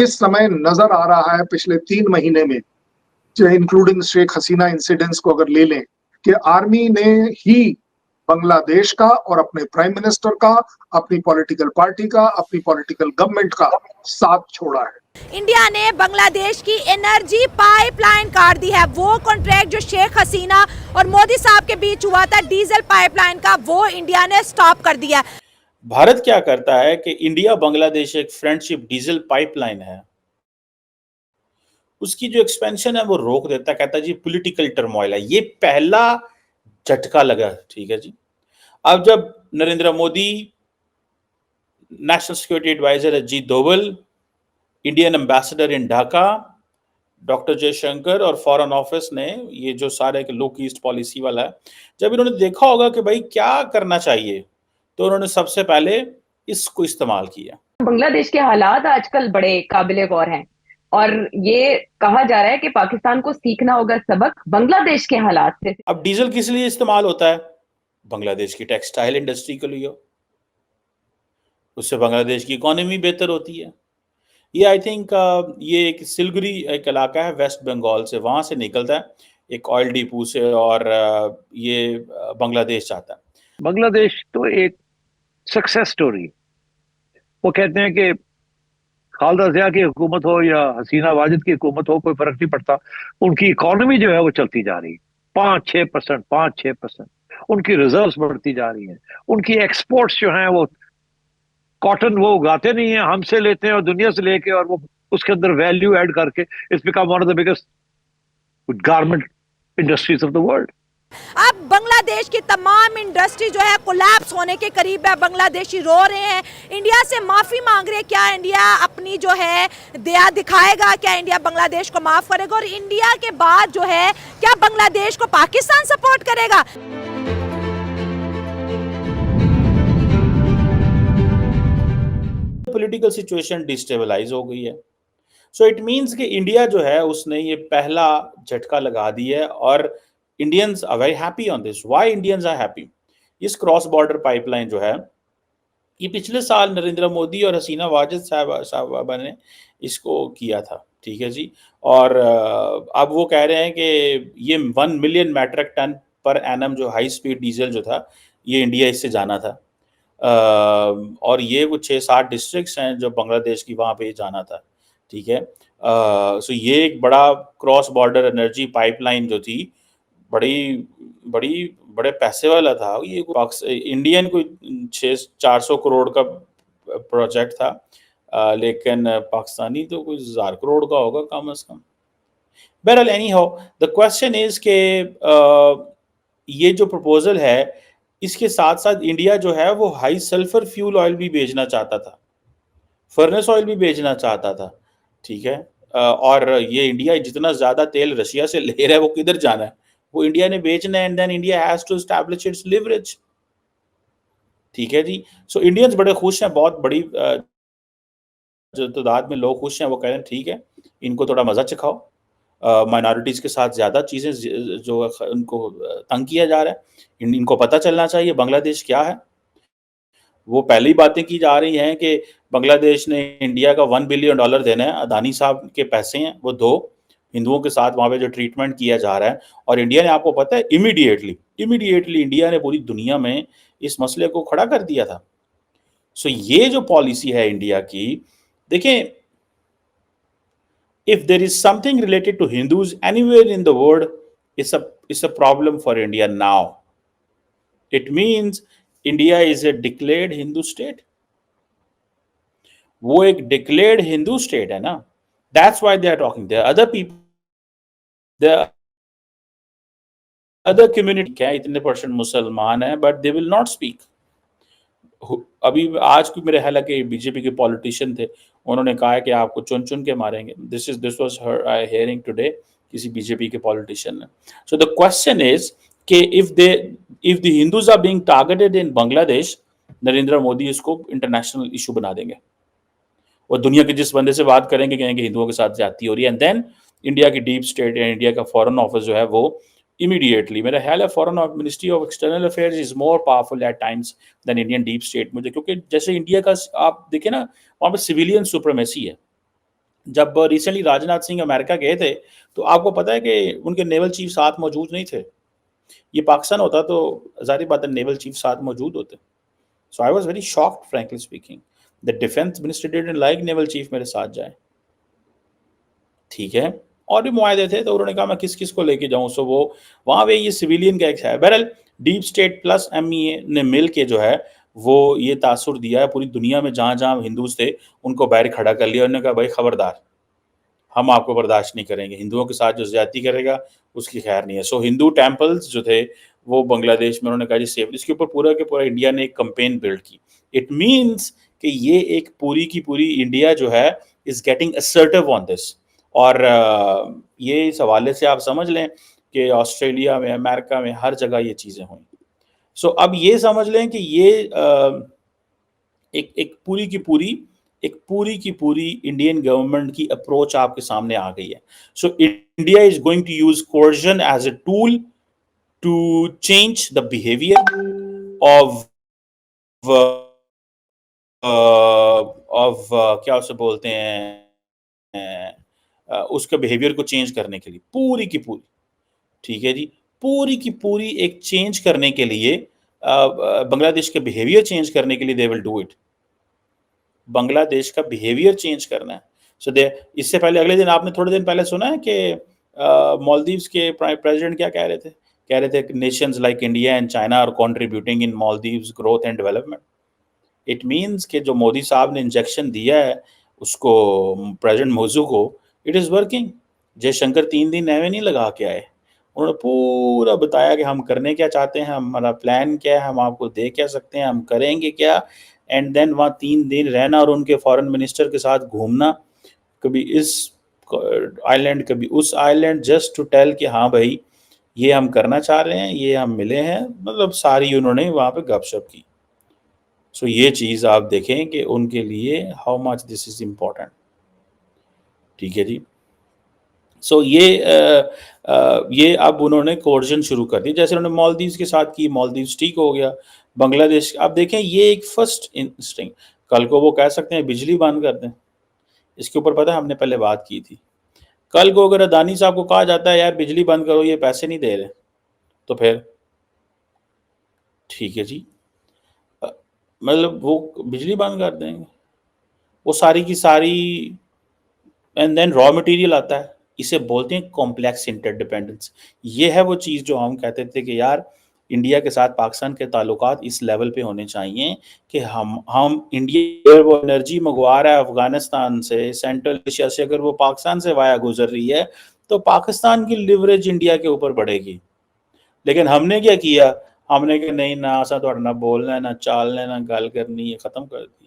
इस समय नजर आ रहा है पिछले 3 महीने में, इंक्लूडिंग शेख हसीना इंसिडेंट्स को अगर ले लें, कि आर्मी ने ही बांग्लादेश का और अपने प्राइम मिनिस्टर का, अपनी पॉलिटिकल पार्टी का, अपनी पॉलिटिकल गवर्नमेंट का साथ छोड़ा है। इंडिया ने बांग्लादेश की एनर्जी पाइपलाइन काट दी है। वो कॉन्ट्रैक्ट जो शेख हसीना और मोदी साहब के बीच हुआ था डीजल पाइपलाइन का, वो इंडिया ने स्टॉप कर दिया। भारत क्या करता है कि इंडिया बांग्लादेश एक फ्रेंडशिप डीजल पाइपलाइन है, उसकी जो एक्सपेंशन है वो रोक देता है, कहता है जी पॉलिटिकल टर्मोइल है। ये पहला झटका लगा, ठीक है जी। अब जब Narendra Modi, national security adviser Ajit Doval, Indian ambassador in Dhaka doctor Jaishankar और फॉरेन ऑफिस ने ये जो सारे लुक ईस्ट पॉलिसी वाला है, जब इन्होंने देखा होगा कि भाई क्या करना चाहिए, तो उन्होंने सबसे पहले इसको इस्तेमाल किया। बांग्लादेश के हालात आजकल बड़े काबिले गौर हैं और ये कहा जा रहा है कि पाकिस्तान को सीखना होगा सबक बांग्लादेश के हालात से। अब डीजल किस लिए इस्तेमाल होता है? बांग्लादेश की टेक्सटाइल इंडस्ट्री के लिए, उससे बांग्लादेश की इकोनॉमी बेहतर होती है। ये आई थिंक ये एक सिलगुरी एक इलाका है वेस्ट बंगाल से, वहां से निकलता है एक ऑयल डिपो से, और ये बांग्लादेश जाता है। बांग्लादेश तो एक सक्सेस स्टोरी। वो कहते हैं कि खालिदा जिया की हुकूमत हो या हसीना वाजिद की हुकूमत हो, कोई फर्क नहीं पड़ता, उनकी इकोनॉमी जो है वो चलती जा रही है 5-6%। उनकी रिजर्व्स बढ़ती जा रही हैं, उनकी एक्सपोर्ट्स जो हैं वो कॉटन वो उगाते नहीं है, हमसे लेते हैं और दुनिया से लेके, और वो उसके अंदर वैल्यू ऐड करके it's become one of the biggest garment industries of the world. अब बांग्लादेश की तमाम इंडस्ट्री जो है कोलैप्स होने के करीब है। बांग्लादेशी रो रहे हैं, इंडिया से माफी मांग रहे हैं। क्या इंडिया अपनी जो है दया दिखाएगा? क्या इंडिया बांग्लादेश को माफ करेगा? और इंडिया के बाद जो है क्या बांग्लादेश को पाकिस्तान सपोर्ट करेगा? पॉलिटिकल सिचुएशन डिस्टेबलाइज हो गई है। सो इट मींस कि इंडिया जो है उसने ये पहला झटका लगा दिया है, और Indians are very happy on this. Why Indians are happy? इस क्रॉस बॉर्डर पाइपलाइन जो है, ये पिछले साल नरेंद्र मोदी और हसीना वाजिद साहबा ने इसको किया था, ठीक है जी। और अब वो कह रहे हैं कि ये 1 million metric ton per annum जो हाई स्पीड डीजल जो था, ये इंडिया इससे जाना था। और ये कुछ 6-7 डिस्ट्रिक्ट्स हैं जो बांग्लादेश की, वहाँ पे जाना था, ठीक है। सो ये एक बड़ा क्रॉस बॉर्डर एनर्जी पाइपलाइन जो थी, बड़े पैसे वाला था। ये इंडियन कोई 400 करोड़ का प्रोजेक्ट था, लेकिन पाकिस्तानी तो कोई 1000 करोड़ का होगा कम से कम। बहरहाल any how the question is के ये जो प्रपोजल है, इसके साथ साथ इंडिया जो है वो हाई सल्फर फ्यूल ऑयल भी बेचना चाहता था, फर्नेस ऑयल भी बेचना चाहता था, ठीक है। और ये इंडिया जितना ज्यादा तेल रशिया से ले रहा है, वो किधर जाना है? वो इंडिया ने बेचना है, and then India has to establish its leverage, ठीक है जी। सो इंडियंस बड़े खुश हैं, बहुत बड़ी जो तादाद में लोग खुश हैं। वो कह रहे हैं ठीक है, इनको थोड़ा मजा चखाओ, माइनॉरिटीज के साथ ज्यादा चीजें जो उनको तंग किया जा रहा है, इनको पता चलना चाहिए बांग्लादेश क्या है। वो पहली बातें की जा रही हैं कि बांग्लादेश ने इंडिया का $1 बिलियन देना है, अदानी साहब के पैसे हैं वो दो। हिंदुओं के साथ वहाँ पे जो ट्रीटमेंट किया जा रहा है, और इंडिया ने, आपको पता है, इमीडिएटली इंडिया ने पूरी दुनिया में इस मसले को खड़ा कर दिया था। सो ये जो पॉलिसी है इंडिया की, देखें, if there is something related to Hindus anywhere in the world, it's a problem for India now. It means India is a declared Hindu state. वो एक declared Hindu state है ना, that's why they are talking. There are other people, there are other community, क्या इतने percent मुसलमान हैं, but they will not speak. अभी आज को मेरे ख्याल है कि बीजेपी के पॉलिटिशियन थे, उन्होंने कहा है कि आपको चुन चुन के मारेंगे। दिस वाज हियरिंग टुडे किसी बीजेपी के पॉलिटिशियन ने। सो द क्वेश्चन इज कि if the Hindus are being targeted in Bangladesh, Narendra Modi इसको इंटरनेशनल इशू बना देंगे, और दुनिया के जिस बंदे से बात करेंगे कहेंगे हिंदुओं के साथ ज्यादती हो रही है, एंड देन इंडिया की डीप स्टेट या इंडिया का फॉरेन ऑफिस जो है वो इमीडिएटली, मेरा ख्याल है foreign ministry of external affairs is more powerful at times than Indian deep state. मुझे, क्योंकि जैसे इंडिया का आप देखें ना, वहाँ पे सिविलियन सुप्रीमेसी है, जब रिसेंटली राजनाथ सिंह अमेरिका गए थे, तो आपको पता है कि उनके नेवल चीफ साथ मौजूद नहीं थे। ये पाकिस्तान होता तो ज़ाहिर बात है नेवल चीफ साथ मौजूद होते। So I was very shocked frankly speaking, the defence minister didn't like naval chief मेरे साथ जाए। ठीक है, और भी मुआहदे थे, तो उन्होंने कहा मैं किस किस को लेके जाऊं। सो वो वहां पे ये सिविलियन का एक है। बहरहाल डीप स्टेट प्लस MEA ने मिल के जो है वो ये तासुर दिया है पूरी दुनिया में, जहां जहां हिंदूज थे उनको बाहर खड़ा कर लिया। उन्होंने कहा भाई खबरदार, हम आपको बर्दाश्त नहीं करेंगे, हिंदुओं के साथ जो ज्यादती करेगा उसकी खैर नहीं है। सो हिंदू टेम्पल्स जो थे वो बांग्लादेश में उन्होंने कहा जी सेफ, इसके ऊपर पूरा के पूरा इंडिया ने एक कंपेन बिल्ड की। इट मीन्स कि ये एक पूरी की पूरी इंडिया जो है is getting assertive on this. और ये इस हवाले से आप समझ लें कि ऑस्ट्रेलिया में, अमेरिका में, हर जगह ये चीज़ें हुई। सो अब ये समझ लें कि ये एक पूरी की पूरी इंडियन गवर्नमेंट की अप्रोच आपके सामने आ गई है। So India is going to use coercion as a tool to change the behaviour of क्या उसे बोलते हैं, उसके बिहेवियर को चेंज करने के लिए पूरी की पूरी, ठीक है जी, पूरी की पूरी एक चेंज करने के लिए, बांग्लादेश के बिहेवियर चेंज करने के लिए they will do it. Bangladesh का बिहेवियर चेंज करना है। सो दे, इससे पहले अगले दिन आपने थोड़े दिन पहले सुना है कि मालदीव्स के प्रेसिडेंट क्या कह रहे थे? कह रहे थे nations like India and China are contributing in Maldives growth and development. It means कि जो मोदी साहब ने इंजेक्शन दिया है उसको, प्रेसिडेंट मोजू को, इट इज़ वर्किंग। जयशंकर 3 दिन एवे नहीं लगा के आए, उन्होंने पूरा बताया कि हम करने क्या चाहते हैं, हमारा प्लान क्या है, हम आपको दे क्या सकते हैं, हम करेंगे क्या। एंड देन वहाँ 3 दिन रहना और उनके फॉरेन मिनिस्टर के साथ घूमना, कभी इस आइलैंड कभी उस आइलैंड, जस्ट टू टेल कि हाँ भाई ये हम करना चाह रहे हैं, ये हम मिले हैं, मतलब सारी उन्होंने वहाँ पे गपशप की। सो ये चीज़ आप देखें कि उनके लिए how much this is important. ठीक है जी। सो ये अब उन्होंने कोर्जन शुरू कर दी, जैसे उन्होंने मालदीव्स के साथ की, मालदीव्स ठीक हो गया। बांग्लादेश आप देखें, ये एक फर्स्ट इंस्टिंग, कल को वो कह सकते हैं बिजली बंद कर दें। इसके ऊपर पता है हमने पहले बात की थी। कल को अगर अदानी साहब को कहा जाता है यार बिजली बंद करो, ये पैसे नहीं दे रहे, तो फिर ठीक है जी, मतलब वो बिजली बंद कर देंगे, वो सारी की सारी। एंड देन रॉ मटेरियल आता है, इसे बोलते हैं कॉम्प्लेक्स इंटरडिपेंडेंस। ये है वो चीज़ जो हम कहते थे कि यार इंडिया के साथ पाकिस्तान के ताल्लुकात इस लेवल पे होने चाहिए कि हम इंडिया वो एनर्जी मंगवा रहा है अफगानिस्तान से, सेंट्रल एशिया से, अगर वो पाकिस्तान से वाया गुजर रही है तो पाकिस्तान की लिवरेज इंडिया के ऊपर बढ़ेगी। लेकिन हमने क्या किया, हमने कहा नहीं ना, असा थोड़ा ना बोलना है, ना चालना है, ना गल करनी है, ख़त्म कर दी।